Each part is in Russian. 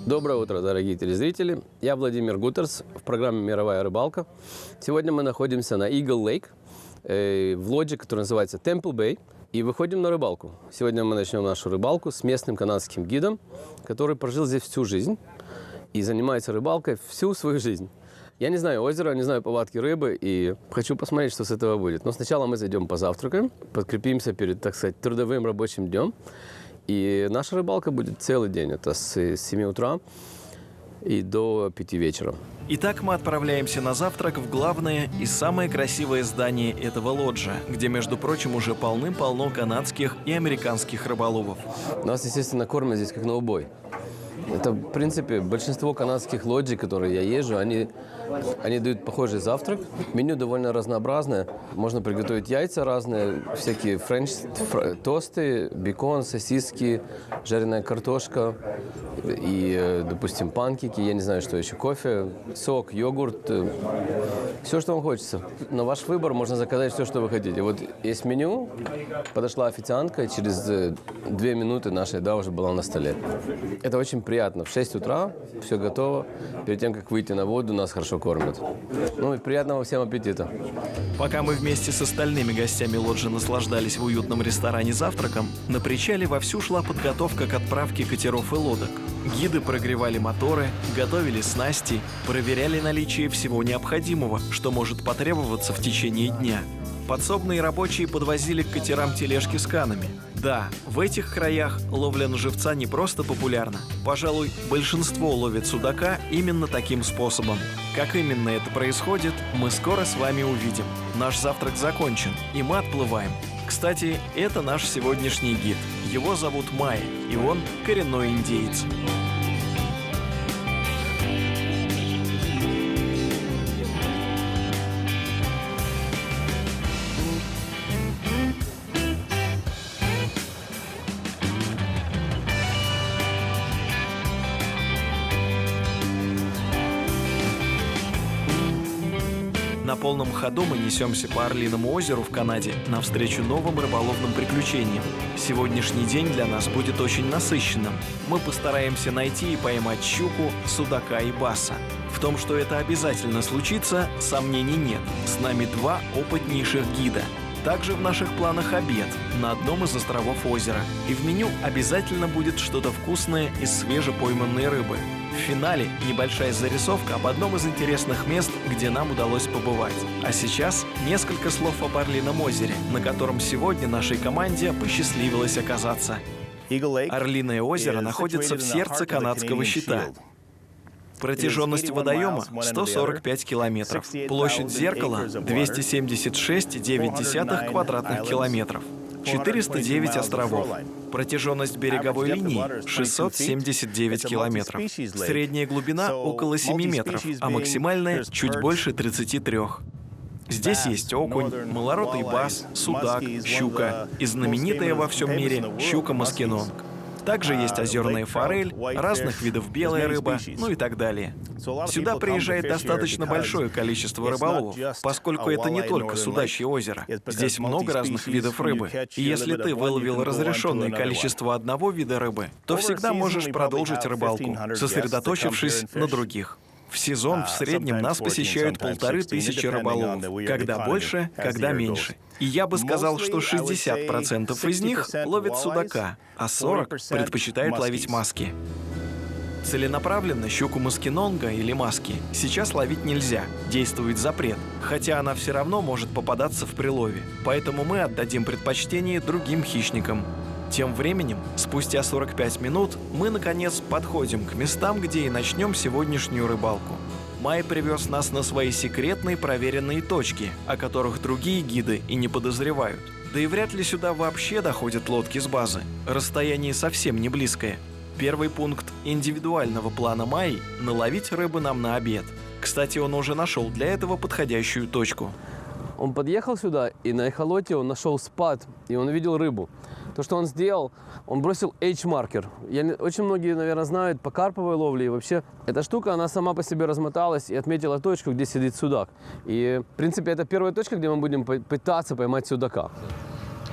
Доброе утро, дорогие телезрители. Я Владимир Гутерс в программе «Мировая рыбалка». Сегодня мы находимся на Eagle Lake, в лодже, которая называется Temple Bay, и выходим на рыбалку. Сегодня мы начнем нашу рыбалку с местным канадским гидом, который прожил здесь всю жизнь и занимается рыбалкой всю свою жизнь. Я не знаю озера, не знаю повадки рыбы, и хочу посмотреть, что с этого будет. Но сначала мы зайдем позавтракаем, подкрепимся перед, так сказать, трудовым рабочим днем. И наша рыбалка будет целый день. Это с 7 утра и до 5 вечера. Итак, мы отправляемся на завтрак в главное и самое красивое здание этого лоджа, где, между прочим, уже полным-полно канадских и американских рыболовов. Нас, естественно, кормят здесь как на убой. Это, в принципе, большинство канадских лоджий, которые я езжу, они дают похожий завтрак. Меню довольно разнообразное. Можно приготовить яйца разные, всякие тосты, бекон, сосиски, жареная картошка и, допустим, панкейки, я не знаю, что еще, кофе, сок, йогурт. Все, что вам хочется. На ваш выбор можно заказать все, что вы хотите. Вот есть меню, подошла официантка, и через 2 минуты наша еда уже была на столе. Это очень приятно. В 6 утра все готово. Перед тем, как выйти на воду, нас хорошо кормят. Ну и приятного всем аппетита. Пока мы вместе с остальными гостями лоджи наслаждались в уютном ресторане завтраком, на причале вовсю шла подготовка к отправке катеров и лодок. Гиды прогревали моторы, готовили снасти, проверяли наличие всего необходимого, что может потребоваться в течение дня. Подсобные рабочие подвозили к катерам тележки с канами. Да, в этих краях ловля на живца не просто популярна. Пожалуй, большинство ловит судака именно таким способом. Как именно это происходит, мы скоро с вами увидим. Наш завтрак закончен, и мы отплываем. Кстати, это наш сегодняшний гид. Его зовут Майя, и он коренной индеец. На полном ходу мы несемся по Орлиному озеру в Канаде навстречу новым рыболовным приключениям. Сегодняшний день для нас будет очень насыщенным. Мы постараемся найти и поймать щуку, судака и баса. В том, что это обязательно случится, сомнений нет. С нами 2 опытнейших гида. Также в наших планах обед на одном из островов озера. И в меню обязательно будет что-то вкусное из свежепойманной рыбы. В финале небольшая зарисовка об одном из интересных мест, где нам удалось побывать. А сейчас несколько слов об Орлином озере, на котором сегодня нашей команде посчастливилось оказаться. Орлиное озеро находится в сердце канадского щита. Протяженность водоема 145 километров. Площадь зеркала 276,9 квадратных километров. 409 островов. Протяженность береговой линии 679 километров. Средняя глубина около 7 метров, а максимальная чуть больше 33. Здесь есть окунь, малоротый бас, судак, щука и знаменитая во всем мире щука-маскинонг. Также есть озерная форель, разных видов белая рыба, ну и так далее. Сюда приезжает достаточно большое количество рыболовов, поскольку это не только судачье озеро. Здесь много разных видов рыбы. И если ты выловил разрешенное количество одного вида рыбы, то всегда можешь продолжить рыбалку, сосредоточившись на других. В сезон в среднем нас посещают 1500 рыболовов. Когда больше, когда меньше. И я бы сказал, что 60% из них ловят судака, а 40% предпочитают ловить маски. Целенаправленно щуку маскинонга или маски сейчас ловить нельзя, действует запрет, хотя она все равно может попадаться в прилове. Поэтому мы отдадим предпочтение другим хищникам. Тем временем, спустя 45 минут, мы, наконец, подходим к местам, где и начнем сегодняшнюю рыбалку. Май привез нас на свои секретные проверенные точки, о которых другие гиды и не подозревают. Да и вряд ли сюда вообще доходят лодки с базы. Расстояние совсем не близкое. Первый пункт индивидуального плана Майи – наловить рыбы нам на обед. Кстати, он уже нашел для этого подходящую точку. Он подъехал сюда, и на эхолоте он нашел спад, и он увидел рыбу. То, что он сделал, он бросил H-маркер. Очень многие, наверное, знают по карповой ловле. И вообще, эта штука, она сама по себе размоталась и отметила точку, где сидит судак. И, в принципе, это первая точка, где мы будем пытаться поймать судака.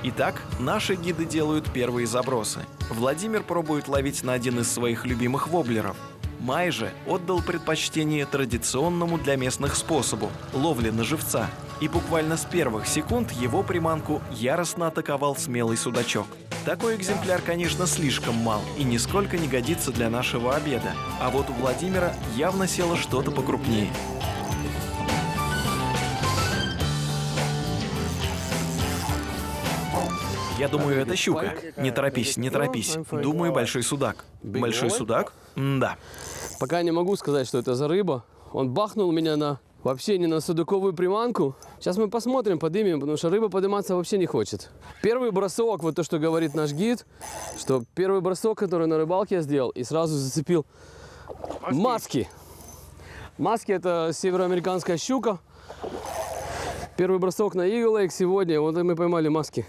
Итак, наши гиды делают первые забросы. Владимир пробует ловить на один из своих любимых воблеров. Май же отдал предпочтение традиционному для местных способу – ловли на живца. И буквально с первых секунд его приманку яростно атаковал смелый судачок. Такой экземпляр, конечно, слишком мал и нисколько не годится для нашего обеда. А вот у Владимира явно село что-то покрупнее. Я думаю, это щука. Не торопись, не торопись. Думаю, большой судак. Большой судак? Да. Пока не могу сказать, что это за рыба. Он бахнул меня вообще не на судаковую приманку. Сейчас мы посмотрим, поднимем, потому что рыба подниматься вообще не хочет. Первый бросок, вот то, что говорит наш гид, что первый бросок, который на рыбалке я сделал, и сразу зацепил маски. Маски — это североамериканская щука. Первый бросок на Eagle Lake сегодня, вот мы поймали маски.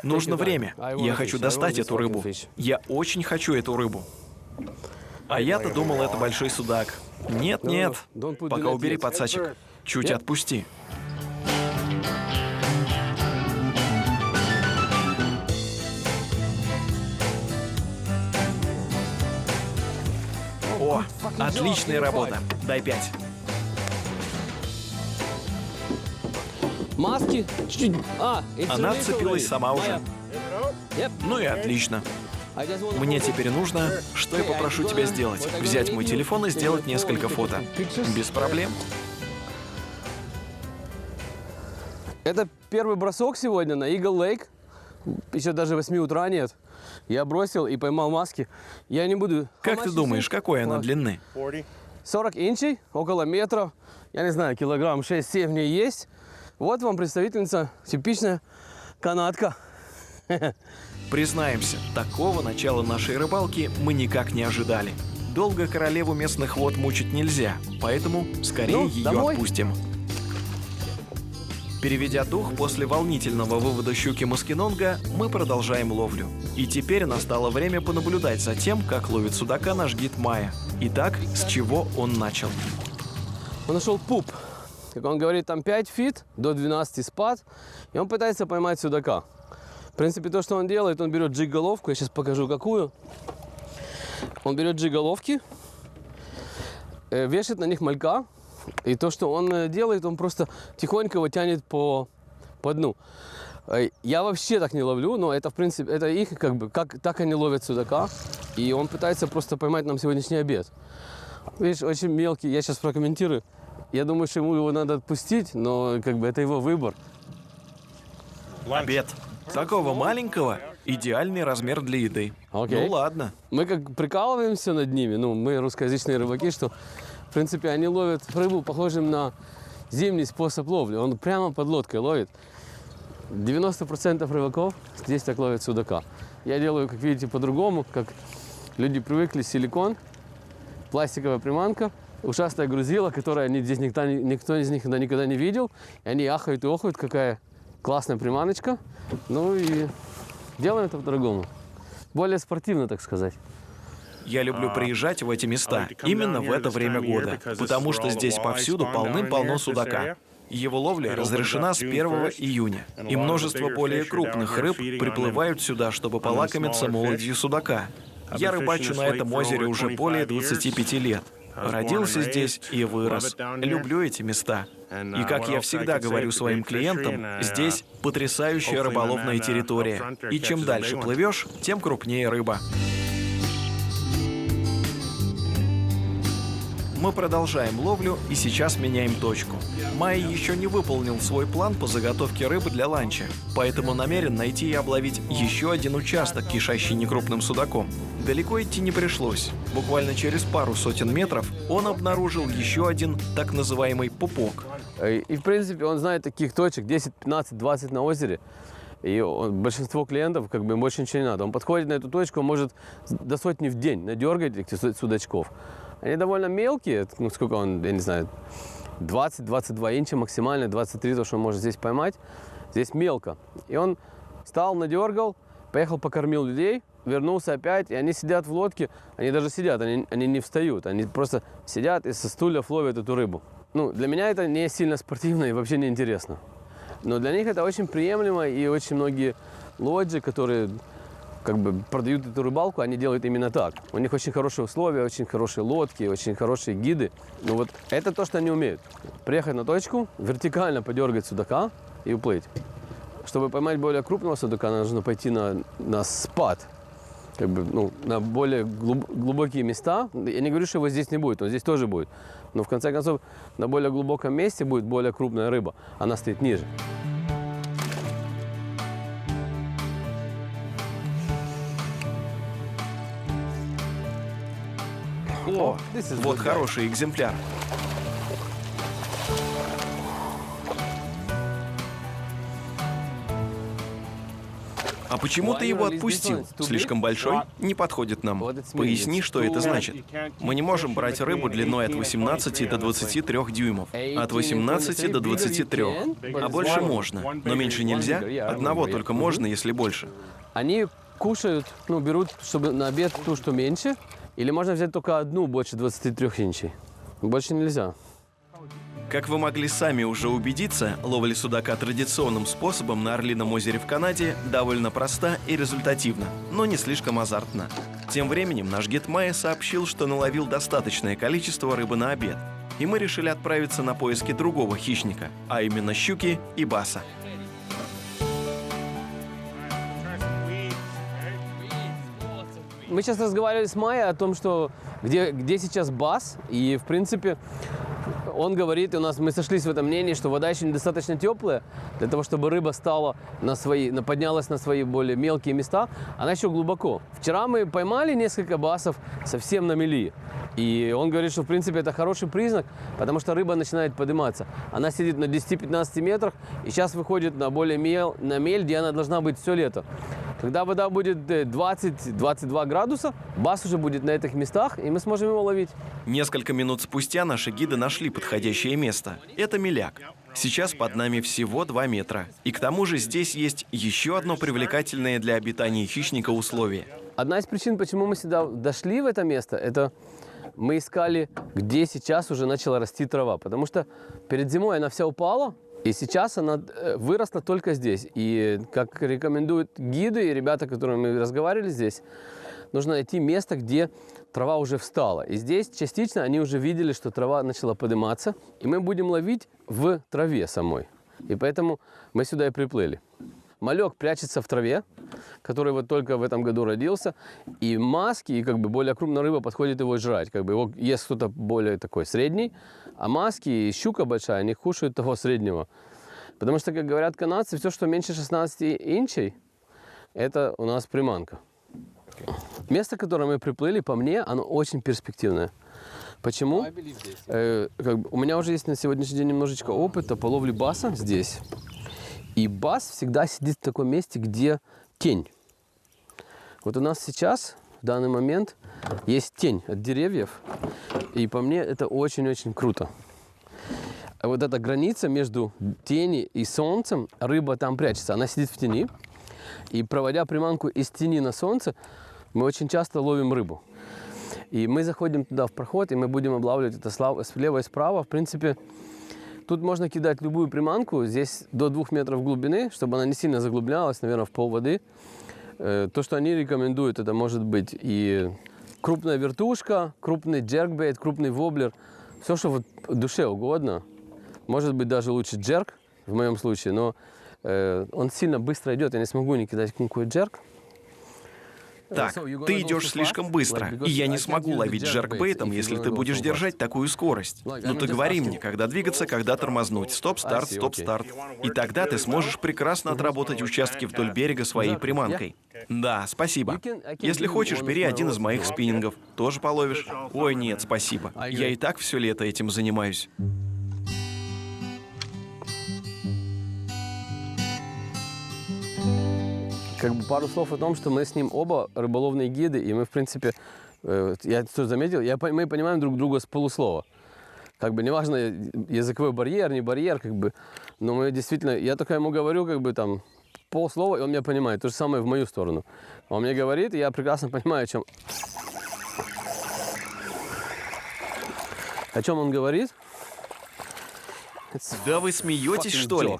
Нужно время. Я хочу достать эту рыбу. Я очень хочу эту рыбу. А я-то думал, это большой судак. Нет, нет. Пока убери подсачек. Чуть отпусти. О, отличная работа. Дай 5. Маски чуть-чуть. Она отцепилась сама уже. Ну и отлично. Мне теперь нужно, что я попрошу тебя сделать, взять мой телефон и сделать несколько фото. Без проблем. Это первый бросок сегодня на Eagle Lake. Еще даже 8 утра нет. Я бросил и поймал маски. Я не буду... Как ты думаешь, какой она длины? 40 инчей, около метра. Я не знаю, килограмм 6-7 в ней есть. Вот вам представительница, типичная канадка. Признаемся, такого начала нашей рыбалки мы никак не ожидали. Долго королеву местных вод мучить нельзя, поэтому скорее ее отпустим. Переведя дух после волнительного вывода щуки маскинонга, мы продолжаем ловлю. И теперь настало время понаблюдать за тем, как ловит судака наш гид Майя. Итак, с чего он начал? Он нашел пуп. Как он говорит, там 5 фит, до 12 спад, и он пытается поймать судака. В принципе, то, что он делает, он берет джиг-головку, я сейчас покажу какую. Он берет джиг-головки, вешает на них малька, и то, что он делает, он просто тихонько его тянет по дну. Я вообще так не ловлю, но это, в принципе, это их, так они ловят судака, и он пытается просто поймать нам сегодняшний обед. Видишь, очень мелкий, я сейчас прокомментирую. Я думаю, что ему его надо отпустить, но это его выбор. Обед. Такого маленького идеальный размер для еды. Ну ладно. Мы прикалываемся над ними, мы русскоязычные рыбаки, что в принципе они ловят рыбу похожим на зимний способ ловли. Он прямо под лодкой ловит. 90% рыбаков здесь так ловят судака. Я делаю, как видите, по-другому, как люди привыкли: силикон, пластиковая приманка, ушастая грузила, которая здесь никто из них никогда не видел. И они ахают и охают, какая классная приманочка. Ну и делаем это по-другому. Более спортивно, так сказать. Я люблю приезжать в эти места именно в это время года, потому что здесь повсюду полным-полно судака. Его ловля разрешена с 1 июня, и множество более крупных рыб приплывают сюда, чтобы полакомиться молодью судака. Я рыбачу на этом озере уже более 25 лет. Родился здесь и вырос. Люблю эти места. И, как я всегда говорю своим клиентам, здесь потрясающая рыболовная территория. И чем дальше плывешь, тем крупнее рыба. Мы продолжаем ловлю и сейчас меняем точку. Майя еще не выполнил свой план по заготовке рыбы для ланча, поэтому намерен найти и обловить еще один участок, кишащий некрупным судаком. Далеко идти не пришлось. Буквально через пару сотен метров он обнаружил еще один так называемый пупок. И в принципе он знает таких точек 10, 15, 20 на озере. И большинство клиентов, им больше ничего не надо. Он подходит на эту точку, он может до сотни в день надергать этих судачков. Они довольно мелкие, сколько он, я не знаю, 20-22 инча максимально, 23, то, что он может здесь поймать. Здесь мелко. И он встал, надергал, поехал, покормил людей, вернулся опять, и они сидят в лодке, они даже сидят, они не встают, они просто сидят и со стульев ловят эту рыбу. Для меня это не сильно спортивно и вообще не интересно. Но для них это очень приемлемо, и очень многие лоджии, которые как бы продают эту рыбалку, они делают именно так. У них очень хорошие условия, очень хорошие лодки, очень хорошие гиды. Но вот это то, что они умеют. Приехать на точку, вертикально подергать судака и уплыть. Чтобы поймать более крупного судака, нужно пойти на спад. Как бы, ну, на более глубокие места. Я не говорю, что его здесь не будет, он здесь тоже будет. Но в конце концов, на более глубоком месте будет более крупная рыба. Она стоит ниже. О, вот хороший экземпляр. А почему ты его отпустил? Слишком большой? Не подходит нам. Поясни, что это значит. Мы не можем брать рыбу длиной от 18 до 23 дюймов. От 18 до 23. А больше можно. Но меньше нельзя? Одного только можно, если больше. Они кушают, ну, берут, чтобы на обед ту, что меньше. Или можно взять только одну, больше 23 инчей. Больше нельзя. Как вы могли сами уже убедиться, ловля судака традиционным способом на Орлином озере в Канаде довольно проста и результативна, но не слишком азартна. Тем временем наш гид Майя сообщил, что наловил достаточное количество рыбы на обед, и мы решили отправиться на поиски другого хищника, а именно щуки и баса. Мы сейчас разговаривали с Майей о том, что где сейчас бас, и в принципе он говорит, и мы сошлись в этом мнении, что вода еще недостаточно теплая для того, чтобы рыба стала поднялась на свои более мелкие места, она еще глубоко. Вчера мы поймали несколько басов совсем на мели, и он говорит, что в принципе это хороший признак, потому что рыба начинает подниматься. Она сидит на 10-15 метрах и сейчас выходит на мель, где она должна быть все лето. Когда вода будет 20-22 градуса, бас уже будет на этих местах, и мы сможем его ловить. Несколько минут спустя наши гиды нашли подходящее место. Это меляк. Сейчас под нами всего 2 метра. И к тому же здесь есть еще одно привлекательное для обитания хищника условие. Одна из причин, почему мы сюда дошли в это место, это мы искали, где сейчас уже начала расти трава. Потому что перед зимой она вся упала, и сейчас она выросла только здесь. И как рекомендуют гиды и ребята, с которыми мы разговаривали здесь, нужно найти место, где трава уже встала. И здесь частично они уже видели, что трава начала подниматься. И мы будем ловить в траве самой. И поэтому мы сюда и приплыли. Малек прячется в траве, который вот только в этом году родился. И маски, и как бы более крупная рыба подходит его жрать. Как бы его ест кто-то более такой средний. А маски и щука большая, они кушают того среднего. Потому что, как говорят канадцы, все, что меньше 16 инчей, это у нас приманка. Место, к которому мы приплыли, по мне, оно очень перспективное. Почему? У меня уже есть на сегодняшний день немножечко опыта по ловле баса здесь. И бас всегда сидит в таком месте, где тень. Вот у нас сейчас, в данный момент, есть тень от деревьев. И по мне это очень-очень круто. А вот эта граница между тенью и солнцем, рыба там прячется. Она сидит в тени. И проводя приманку из тени на солнце, мы очень часто ловим рыбу. И мы заходим туда в проход, и мы будем облавливать это слева и справа. В принципе, тут можно кидать любую приманку. Здесь до 2 метров глубины, чтобы она не сильно заглублялась, наверное, в пол воды. То, что они рекомендуют, это может быть и крупная вертушка, крупный джеркбейт, крупный воблер. Все, что вот душе угодно. Может быть, даже лучше джерк, в моем случае. Но он сильно быстро идет, я не смогу не кидать никакой джерк. Так, ты идешь слишком быстро, и я не смогу ловить джеркбейтом, если ты будешь держать такую скорость. Ну ты говори мне, когда двигаться, когда тормознуть. Стоп-старт, стоп-старт. И тогда ты сможешь прекрасно отработать участки вдоль берега своей приманкой. Да, спасибо. Если хочешь, бери один из моих спиннингов. Тоже половишь? Ой, нет, спасибо. Я и так все лето этим занимаюсь. Как бы пару слов о том, что мы с ним оба рыболовные гиды, и мы, в принципе, я что заметил, мы понимаем друг друга с полуслова. Как бы неважно, языковой барьер, не барьер, как бы, но мы действительно, я только ему говорю, как бы там, полслова, и он меня понимает. То же самое в мою сторону. Он мне говорит, и я прекрасно понимаю, о чем он говорит. Да вы смеетесь, что ли?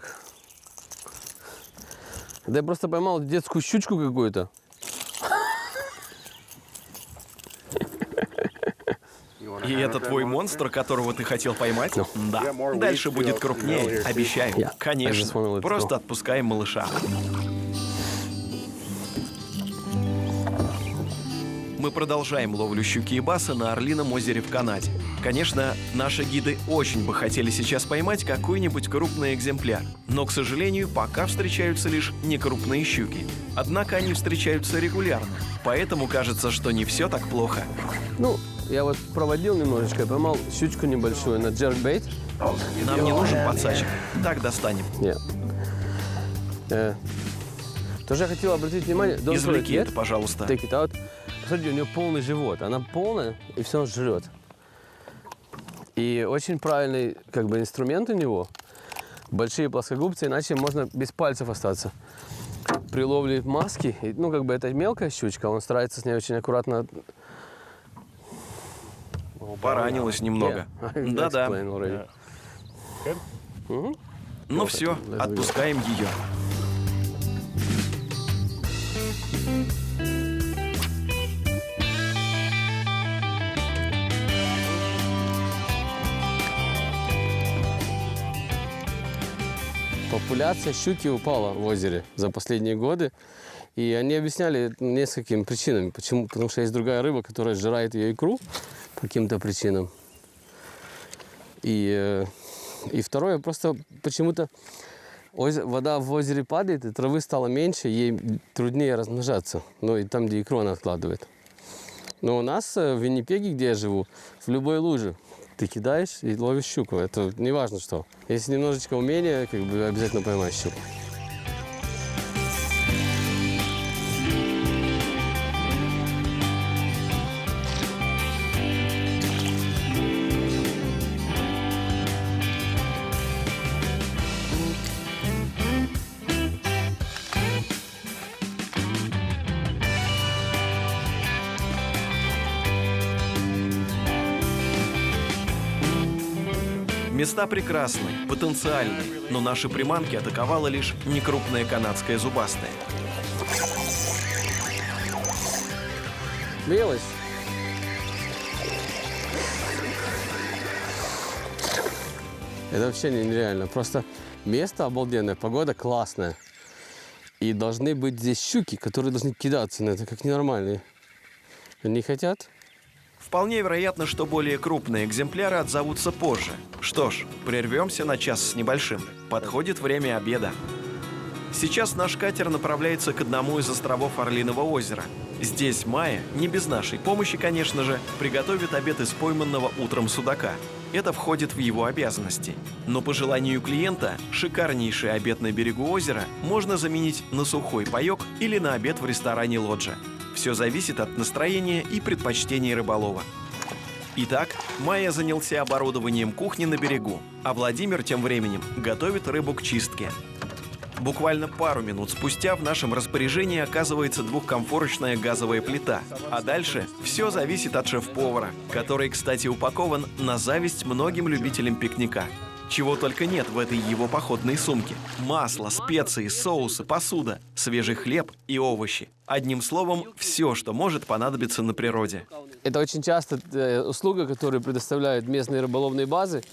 Да я просто поймал детскую щучку какую-то. И это твой монстр, которого ты хотел поймать? Да. Дальше будет крупнее, обещаю. Конечно. Просто отпускаем малыша. Мы продолжаем ловлю щуки и баса на Орлином озере в Канаде. Конечно, наши гиды очень бы хотели сейчас поймать какой-нибудь крупный экземпляр. Но, к сожалению, пока встречаются лишь некрупные щуки. Однако они встречаются регулярно. Поэтому кажется, что не все так плохо. Ну, я вот проводил немножечко, я поймал щучку небольшую на джеркбейт. Нам не нужен подсачек. Так достанем. Нет. Тоже я хотел обратить внимание... Извлеки это, пожалуйста. Take it out. Посмотрите, у нее полный живот. Она полная, и все он жрет. И очень правильный инструмент у него. Большие плоскогубцы, иначе можно без пальцев остаться. При ловле маски, это мелкая щучка, он старается с ней очень аккуратно... Поранилась немного. Да-да. Ну все, отпускаем ее. Популяция щуки упала в озере за последние годы. И они объясняли несколькими причинами. Почему? Потому что есть другая рыба, которая сжирает ее икру по каким-то причинам. И второе, просто почему-то вода в озере падает, и травы стало меньше, ей труднее размножаться. Ну и там, где икру она откладывает. Но у нас в Виннипеге, где я живу, в любой луже ты кидаешь и ловишь щуку. Это не важно что. Если немножечко умения, обязательно поймаешь щуку. Места прекрасные, потенциальные, но наши приманки атаковала лишь некрупная канадская зубастая. Мелочь. Это вообще нереально. Просто место обалденное, погода классная. И должны быть здесь щуки, которые должны кидаться на это, как ненормальные. Они хотят? Вполне вероятно, что более крупные экземпляры отзовутся позже. Что ж, прервемся на час с небольшим. Подходит время обеда. Сейчас наш катер направляется к одному из островов Орлиного озера. Здесь Майя, не без нашей помощи, конечно же, приготовит обед из пойманного утром судака. Это входит в его обязанности. Но по желанию клиента, шикарнейший обед на берегу озера можно заменить на сухой паёк или на обед в ресторане «Лоджа». Все зависит от настроения и предпочтений рыболова. Итак, Майя занялся оборудованием кухни на берегу, а Владимир тем временем готовит рыбу к чистке. Буквально пару минут спустя в нашем распоряжении оказывается двухкомфорочная газовая плита. А дальше все зависит от шеф-повара, который, кстати, упакован на зависть многим любителям пикника. Чего только нет в этой его походной сумке. Масло, специи, соусы, посуда, свежий хлеб и овощи. Одним словом, все, что может понадобиться на природе. Это очень часто услуга, которую предоставляют местные рыболовные базы.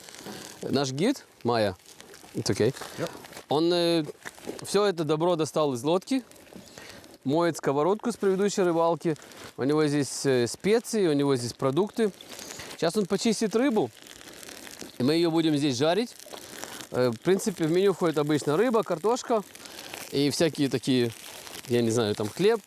Наш гид, Майя, он все это добро достал из лодки, моет сковородку с предыдущей рыбалки. У него здесь специи, у него здесь продукты. Сейчас он почистит рыбу. И мы ее будем здесь жарить. В принципе, в меню входит обычно рыба, картошка и всякие такие, я не знаю, там хлеб.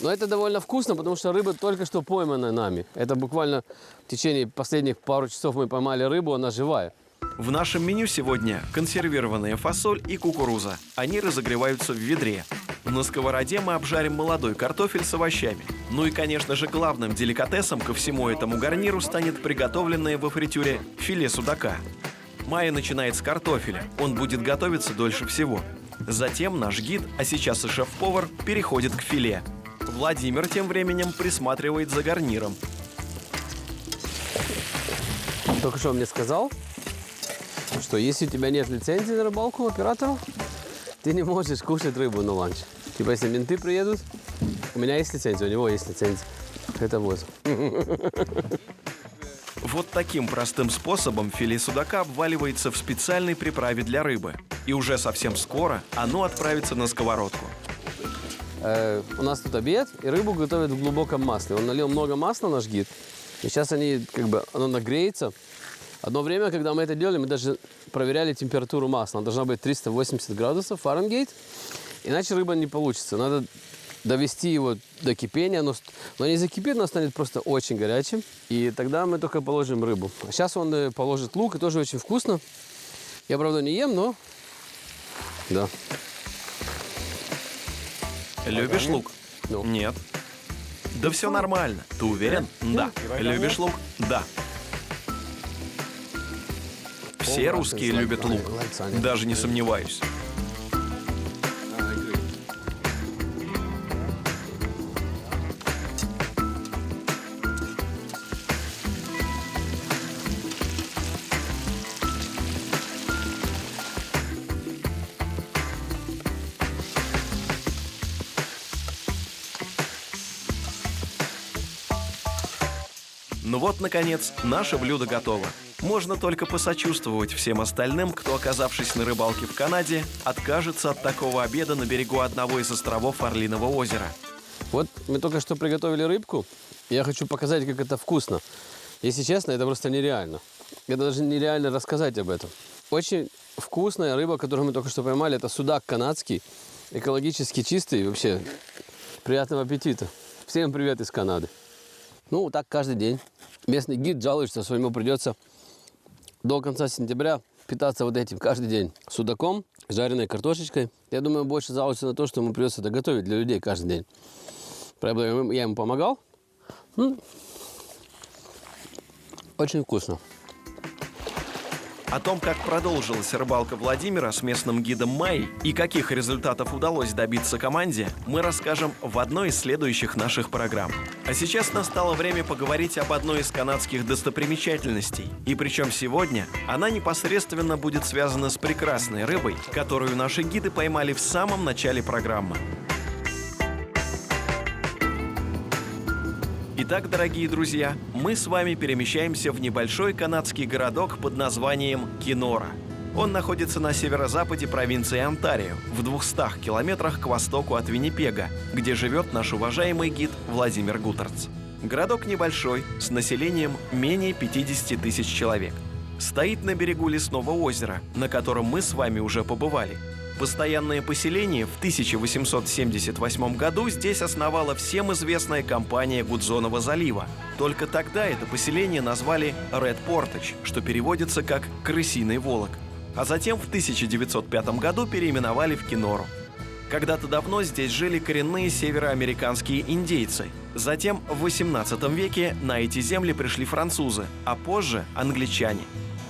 Но это довольно вкусно, потому что рыба только что поймана нами. Это буквально в течение последних пару часов мы поймали рыбу, она живая. В нашем меню сегодня консервированная фасоль и кукуруза. Они разогреваются в ведре. На сковороде мы обжарим молодой картофель с овощами. Ну и, конечно же, главным деликатесом ко всему этому гарниру станет приготовленное во фритюре филе судака. Майя начинает с картофеля. Он будет готовиться дольше всего. Затем наш гид, а сейчас и шеф-повар, переходит к филе. Владимир тем временем присматривает за гарниром. Только что он мне сказал, что если у тебя нет лицензии на рыбалку оператору, ты не можешь кушать рыбу на ланч. Типа, если менты приедут, у меня есть лицензия, у него есть лицензия. Это вот. Вот таким простым способом филе судака обваливается в специальной приправе для рыбы. И уже совсем скоро оно отправится на сковородку. У нас тут обед, и рыбу готовят в глубоком масле. Он налил много масла, наш гид, и сейчас оно нагреется. Одно время, когда мы это делали, мы даже проверяли температуру масла. Она должна быть 380 градусов Фаренгейт, иначе рыба не получится. Надо довести его до кипения. Но не закипит, оно станет просто очень горячим. И тогда мы только положим рыбу. А сейчас он положит лук, и тоже очень вкусно. Я, правда, не ем, но да. Любишь лук? Ну. Нет. Да все нормально. Ты уверен? Да. Любишь лук? Да. Все русские любят лук. Даже не сомневаюсь. Ну вот, наконец, наше блюдо готово. Можно только посочувствовать всем остальным, кто, оказавшись на рыбалке в Канаде, откажется от такого обеда на берегу одного из островов Орлиного озера. Вот мы только что приготовили рыбку. Я хочу показать, как это вкусно. Если честно, это просто нереально. Это даже нереально рассказать об этом. Очень вкусная рыба, которую мы только что поймали, это судак канадский, экологически чистый. Вообще, приятного аппетита. Всем привет из Канады. Ну, так каждый день. Местный гид жалуется, что ему придется до конца сентября питаться вот этим каждый день. Судаком, жареной картошечкой. Я думаю, больше жалуется на то, что ему придется это готовить для людей каждый день. Правда, я ему помогал. Очень вкусно. О том, как продолжилась рыбалка Владимира с местным гидом Майей и каких результатов удалось добиться команде, мы расскажем в одной из следующих наших программ. А сейчас настало время поговорить об одной из канадских достопримечательностей. И причем сегодня она непосредственно будет связана с прекрасной рыбой, которую наши гиды поймали в самом начале программы. Итак, дорогие друзья, мы с вами перемещаемся в небольшой канадский городок под названием Кенора. Он находится на северо-западе провинции Онтарио, в 200 километрах к востоку от Виннипега, где живет наш уважаемый гид Владимир Гуттерц. Городок небольшой, с населением менее 50 тысяч человек. Стоит на берегу лесного озера, на котором мы с вами уже побывали. Постоянное поселение в 1878 году здесь основала всем известная компания Гудзонова залива. Только тогда это поселение назвали Red Portage, что переводится как «крысиный волок». А затем в 1905 году переименовали в Кенору. Когда-то давно здесь жили коренные североамериканские индейцы. Затем в 18 веке на эти земли пришли французы, а позже англичане.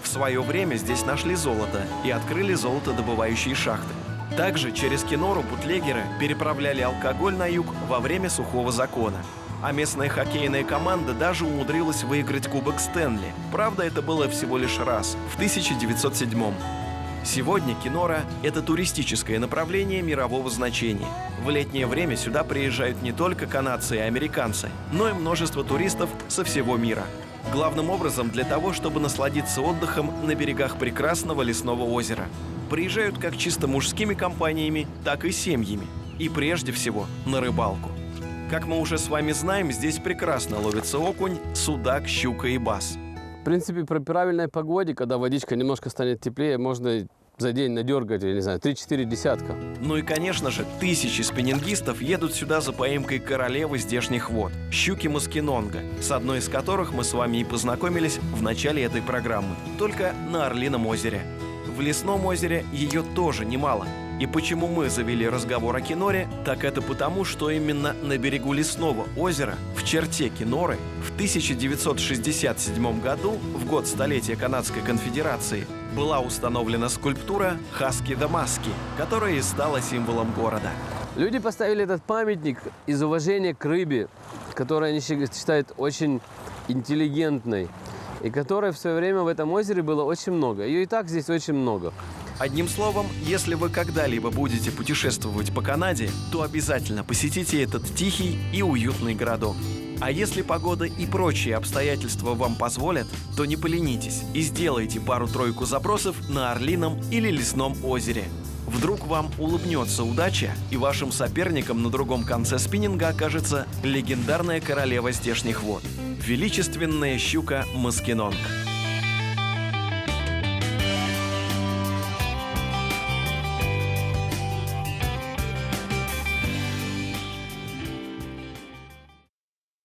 В свое время здесь нашли золото и открыли золотодобывающие шахты. Также через Кенору бутлегеры переправляли алкоголь на юг во время сухого закона. А местная хоккейная команда даже умудрилась выиграть Кубок Стэнли. Правда, это было всего лишь раз, в 1907-м. Сегодня Кенора – это туристическое направление мирового значения. В летнее время сюда приезжают не только канадцы и американцы, но и множество туристов со всего мира. Главным образом для того, чтобы насладиться отдыхом на берегах прекрасного лесного озера. Приезжают как чисто мужскими компаниями, так и семьями. И прежде всего на рыбалку. Как мы уже с вами знаем, здесь прекрасно ловится окунь, судак, щука и бас. В принципе, при правильной погоде, когда водичка немножко станет теплее, можно за день надергать, я не знаю, 3-4 десятка. Ну и, конечно же, тысячи спиннингистов едут сюда за поимкой королевы здешних вод – щуки маскинонга, с одной из которых мы с вами и познакомились в начале этой программы, только на Орлином озере. В лесном озере ее тоже немало. И почему мы завели разговор о Кеноре, так это потому, что именно на берегу лесного озера, в черте Кеноры, в 1967 году, в год столетия Канадской конфедерации, была установлена скульптура Хаски да Маски, которая и стала символом города. Люди поставили этот памятник из уважения к рыбе, которую они считают очень интеллигентной, и которой в свое время в этом озере было очень много. Ее и так здесь очень много. Одним словом, если вы когда-либо будете путешествовать по Канаде, то обязательно посетите этот тихий и уютный городок. А если погода и прочие обстоятельства вам позволят, то не поленитесь и сделайте пару-тройку забросов на Орлином или Лесном озере. Вдруг вам улыбнется удача, и вашим соперником на другом конце спиннинга окажется легендарная королева здешних вод – величественная щука маскинонг.